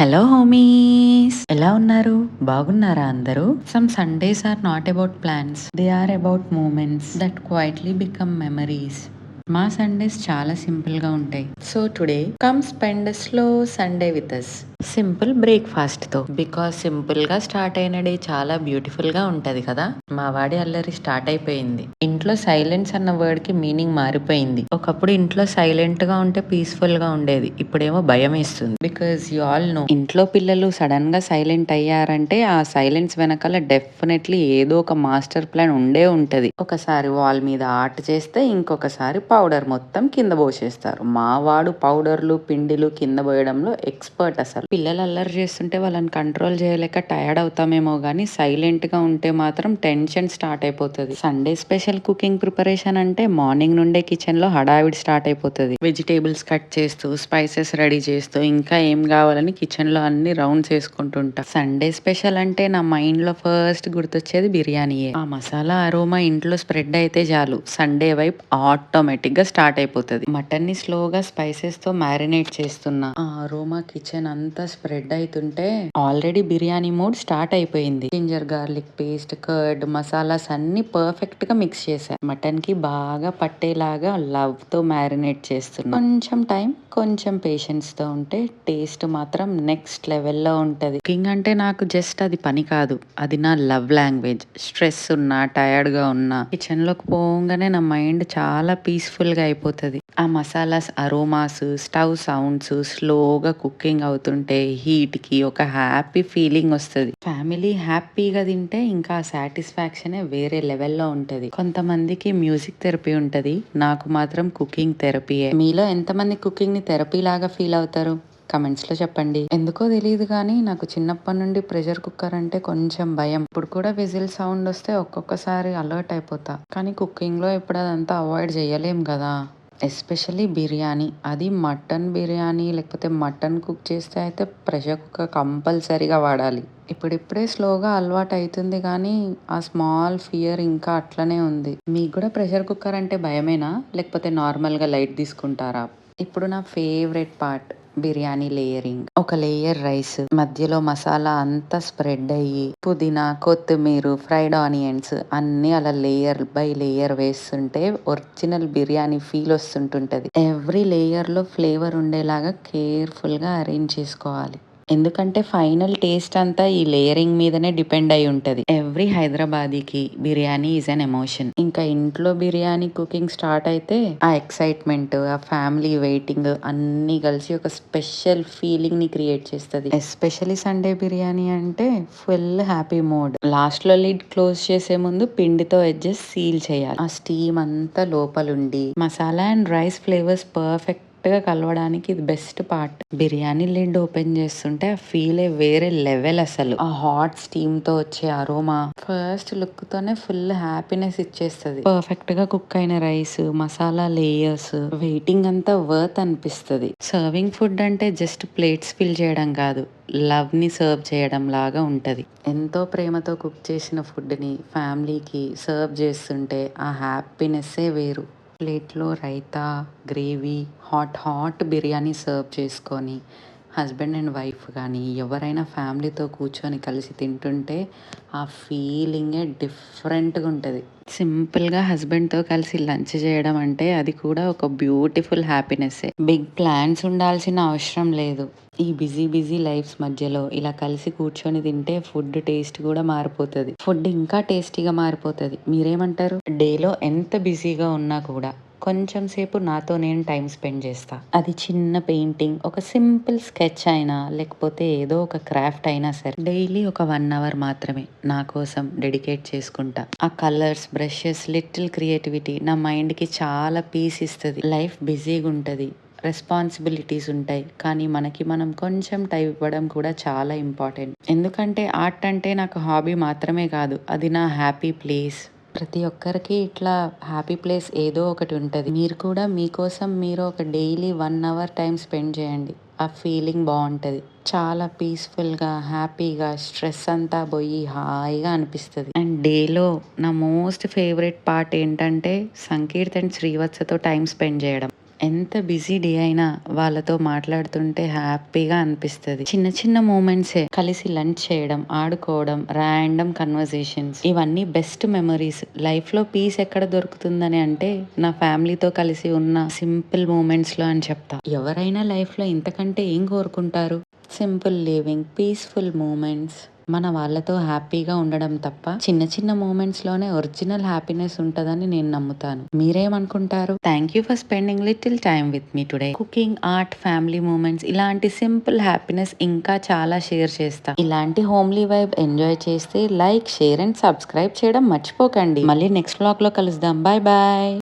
Hello హోమీస్, ఎలా ఉన్నారు? బాగున్నారా అందరూ? Some Sundays are not about plans, they are about moments that quietly become memories. మా సండేస్ చాలా సింపుల్ గా ఉంటాయి. So today come spend slow Sunday with us. Simple breakfast తో, బికాస్ సింపుల్ గా స్టార్ట్ అయిన డే చాలా బ్యూటిఫుల్ గా ఉంటది కదా. మా వాడి అల్లరి స్టార్ట్ అయిపోయింది. ఇంట్లో సైలెన్స్ అన్న వర్డ్ కి మీనింగ్ మారిపోయింది. ఒకప్పుడు ఇంట్లో సైలెంట్ గా ఉంటే పీస్ఫుల్ గా ఉండేది, ఇప్పుడేమో భయం వేస్తుంది. బికాస్ యు ఆల్ నో, ఇంట్లో పిల్లలు సడన్ గా సైలెంట్ అయ్యారంటే ఆ సైలెన్స్ వెనకాల డెఫినెట్లీ ఏదో ఒక మాస్టర్ ప్లాన్ ఉండే ఉంటది. ఒకసారి వాల్ మీద ఆర్ట్ చేస్తే ఇంకొకసారి పౌడర్ మొత్తం కింద పోసేస్తారు. మా వాడు పౌడర్లు పిండిలు కింద పోయడంలో ఎక్స్పర్ట్. అసలు పిల్లలు అల్లరి చేస్తుంటే వాళ్ళని కంట్రోల్ చేయలేక టైర్డ్ అవుతామేమో గానీ సైలెంట్ గా ఉంటే మాత్రం టెన్షన్ స్టార్ట్ అయిపోతుంది. సండే స్పెషల్ కుకింగ్ ప్రిపరేషన్ అంటే మార్నింగ్ నుండే కిచెన్ లో హడావిడి స్టార్ట్ అయిపోతుంది. వెజిటేబుల్స్ కట్ చేస్తూ స్పైసెస్ రెడీ చేస్తూ ఇంకా ఏం కావాలని కిచెన్ లో అన్ని రౌండ్స్ వేసుకుంటుంటా. సండే స్పెషల్ అంటే నా మైండ్ లో ఫస్ట్ గుర్తొచ్చేది బిర్యానీయే. ఆ మసాలా అరోమా ఇంట్లో స్ప్రెడ్ అయితే చాలు సండే వైపు ఆటోమేటిక్ గా స్టార్ట్ అయిపోతుంది. మటన్ ని స్లోగా స్పైసెస్ తో మ్యారినేట్ చేస్తున్నా. ఆ అరోమా కిచెన్ అంతా స్ప్రెడ్ అవుతుంటే ఆల్రెడీ బిర్యానీ మూడ్ స్టార్ట్ అయిపోయింది. Ginger garlic paste, curd, masalas అన్ని పర్ఫెక్ట్ గా మిక్స్ చేశా. మటన్ కి బాగా పట్టేలాగా లవ్ తో మ్యారినేట్ చేస్తున్నా. కొంచెం టైం, కొంచెం పేషెన్స్ తో ఉంటే టేస్ట్ మాత్రం నెక్స్ట్ లెవెల్లో ఉంటది. కుకింగ్ అంటే నాకు జస్ట్ అది పని కాదు, అది నా లవ్ లాంగ్వేజ్. స్ట్రెస్ ఉన్నా, టైర్డ్ గా ఉన్నా కిచెన్ లోకి పోగానే నా మైండ్ చాలా పీస్ఫుల్ గా అయిపోతుంది. ఆ మసాలాస్ అరోమాస్, స్టవ్ సౌండ్స్, స్లోగా కుకింగ్ అవుతుంటే హీట్ కి ఒక హ్యాపీ ఫీలింగ్ వస్తుంది. ఫ్యామిలీ హ్యాపీగా తింటే ఇంకా సాటిస్ఫాక్షన్ వేరే లెవెల్లో ఉంటది. కొంతమందికి మ్యూజిక్ థెరపీ ఉంటది, నాకు మాత్రం కుకింగ్ థెరపీయే. మీలో ఎంతమంది కుకింగ్ ని థెరపీ లాగా ఫీల్ అవుతారు? కమెంట్స్ లో చెప్పండి. ఎందుకో తెలియదు కానీ నాకు చిన్నప్పటి నుండి ప్రెషర్ కుక్కర్ అంటే కొంచెం భయం. ఇప్పుడు కూడా విజిల్ సౌండ్ వస్తే ఒక్కొక్కసారి అలర్ట్ అయిపోతా. కానీ కుకింగ్ లో ఇప్పుడు అదంతా అవాయిడ్ చేయలేం కదా. ఎస్పెషల్లీ బిర్యానీ, అది మటన్ బిర్యానీ లేకపోతే మటన్ కుక్ చేస్తే అయితే ప్రెషర్ కుక్కర్ కంపల్సరీగా వాడాలి. ఇప్పుడిప్పుడే స్లోగా అలవాటు అవుతుంది కానీ ఆ స్మాల్ ఫియర్ ఇంకా అట్లనే ఉంది. మీకు కూడా ప్రెషర్ కుక్కర్ అంటే భయమేనా, లేకపోతే నార్మల్గా లైట్ తీసుకుంటారా? ఇప్పుడు నా ఫేవరెట్ పార్ట్, బిర్యానీ లేయరింగ్. ఒక లేయర్ రైస్, మధ్యలో మసాలా అంతా స్ప్రెడ్ అయ్యి పుదీనా, కొత్తిమీర, ఫ్రైడ్ ఆనియన్స్ అన్ని అలా లేయర్ బై లేయర్ వేస్తుంటే ఒరిజినల్ బిర్యానీ ఫీల్ వస్తుంటుంటది. ఎవ్రీ లేయర్ లో ఫ్లేవర్ ఉండేలాగా కేర్ఫుల్ గా అరేంజ్ చేసుకోవాలి. ఎందుకంటే ఫైనల్ టేస్ట్ అంతా ఈ లేయరింగ్ మీదనే డిపెండ్ అయి ఉంటది. ఎవ్రీ హైదరాబాదీకి బిర్యానీ ఈజ్ అన్ ఎమోషన్. ఇంకా ఇంట్లో బిర్యానీ కుకింగ్ స్టార్ట్ అయితే ఆ ఎక్సైట్మెంట్, ఆ ఫ్యామిలీ వెయిటింగ్ అన్ని కలిసి ఒక స్పెషల్ ఫీలింగ్ ని క్రియేట్ చేస్తుంది. ఎస్పెషల్లీ సండే బిర్యానీ అంటే ఫుల్ హ్యాపీ మూడ్. లాస్ట్ లో లిడ్ క్లోజ్ చేసే ముందు పిండితో ఎడ్జెస్ సీల్ చేయాలి. ఆ స్టీమ్ అంతా లోపలుండి masala and rice flavours perfect గా కలవడానికి ఇది best part. Biryani lid open చేస్తుంటే ఆ ఫీల్ వేరే లెవెల్. అసలు ఆ హాట్ స్టీమ్ తో వచ్చే అరోమా ఫస్ట్ లుక్ తోనే ఫుల్ హ్యాపీనెస్ ఇచ్చేస్తుంది. పర్ఫెక్ట్ గా కుక్ అయిన రైస్, మసాలా లేయర్స్, వెయిటింగ్ అంతా వర్త్ అనిపిస్తుంది. సర్వింగ్ ఫుడ్ అంటే జస్ట్ ప్లేట్స్ ఫిల్ చేయడం కాదు, లవ్ ని సర్వ్ చేయడం లాగా ఉంటది. ఎంతో ప్రేమతో కుక్ చేసిన ఫుడ్ ని ఫ్యామిలీకి సర్వ్ చేస్తుంటే ఆ హ్యాపీనెస్సే వేరు. ప్లేట్లో raita, gravy, hot hot biryani serve చేసుకొని హస్బెండ్ అండ్ వైఫ్ కానీ ఎవరైనా ఫ్యామిలీతో కూర్చొని కలిసి తింటుంటే ఆ ఫీలింగే డిఫరెంట్గా ఉంటుంది. సింపుల్గా హస్బెండ్తో కలిసి లంచ్ చేయడం అంటే అది కూడా ఒక బ్యూటిఫుల్ హ్యాపీనెస్సే. బిగ్ ప్లాన్స్ ఉండాల్సిన అవసరం లేదు. ఈ బిజీ బిజీ లైఫ్స్ మధ్యలో ఇలా కలిసి కూర్చొని తింటే ఫుడ్ టేస్ట్ కూడా మారిపోతుంది. ఫుడ్ ఇంకా టేస్టీగా మారిపోతుంది. మీరేమంటారు? డేలో ఎంత బిజీగా ఉన్నా కూడా కొంచెం సేపు నాతో నేను టైం స్పెండ్ చేస్తా. అది చిన్న పెయింటింగ్, ఒక సింపుల్ స్కెచ్ అయినా లేకపోతే ఏదో ఒక క్రాఫ్ట్ అయినా సరే డైలీ ఒక 1 అవర్ మాత్రమే నా కోసం డెడికేట్ చేసుకుంటా. ఆ కలర్స్, బ్రషెస్, లిటిల్ క్రియేటివిటీ నా మైండ్కి చాలా పీస్ ఇస్తుంది. లైఫ్ బిజీగా ఉంటుంది, రెస్పాన్సిబిలిటీస్ ఉంటాయి, కానీ మనకి మనం కొంచెం టైం ఇవ్వడం కూడా చాలా ఇంపార్టెంట్. ఎందుకంటే ఆర్ట్ అంటే నాకు హాబీ మాత్రమే కాదు, అది నా హ్యాపీ ప్లేస్. ప్రతి ఒక్కరికి ఇట్లా హ్యాపీ ప్లేస్ ఏదో ఒకటి ఉంటుంది. మీరు కూడా మీకోసం మీరు ఒక డైలీ 1 అవర్ టైం స్పెండ్ చేయండి. ఆ ఫీలింగ్ బాగుంటుంది. చాలా పీస్ఫుల్గా, హ్యాపీగా, స్ట్రెస్ అంతా పోయి హాయిగా అనిపిస్తుంది. అండ్ డేలో నా మోస్ట్ ఫేవరెట్ పార్ట్ ఏంటంటే సంకీర్త్ అండ్ శ్రీవత్సతో టైం స్పెండ్ చేయడం. ఎంత బిజీ డే అయినా వాళ్ళతో మాట్లాడుతుంటే హ్యాపీగా అనిపిస్తది. చిన్న చిన్న మూమెంట్సే కలిసి లంచ్ చేయడం, ఆడుకోవడం, ర్యాండమ్ కన్వర్జేషన్స్ ఇవన్నీ బెస్ట్ మెమరీస్. లైఫ్‌లో పీస్ ఎక్కడ దొరుకుతుందని అంటే నా ఫ్యామిలీతో కలిసి ఉన్న సింపుల్ మూమెంట్స్‌లో అని చెప్తా. ఎవరైనా లైఫ్‌లో ఇంతకంటే ఏం కోరుకుంటారు? Simple living, peaceful moments. మన వాళ్ళతో హ్యాపీగా ఉండడం తప్ప చిన్న చిన్న మూమెంట్స్ లోనే ఒరిజినల్ హ్యాపీనెస్ ఉంటదని నేను నమ్ముతాను. మీరేమనుకుంటారు? Thank you for spending little time with me today. Cooking, art, family moments ఇలాంటి సింపుల్ హ్యాపీనెస్ ఇంకా చాలా షేర్ చేస్తా. ఇలాంటి హోమ్లీ వైబ్ ఎంజాయ్ చేస్తే లైక్, షేర్ అండ్ సబ్స్క్రైబ్ చేయడం మర్చిపోకండి. మళ్ళీ నెక్స్ట్ వ్లాగ్ లో కలుద్దాం. Bye bye.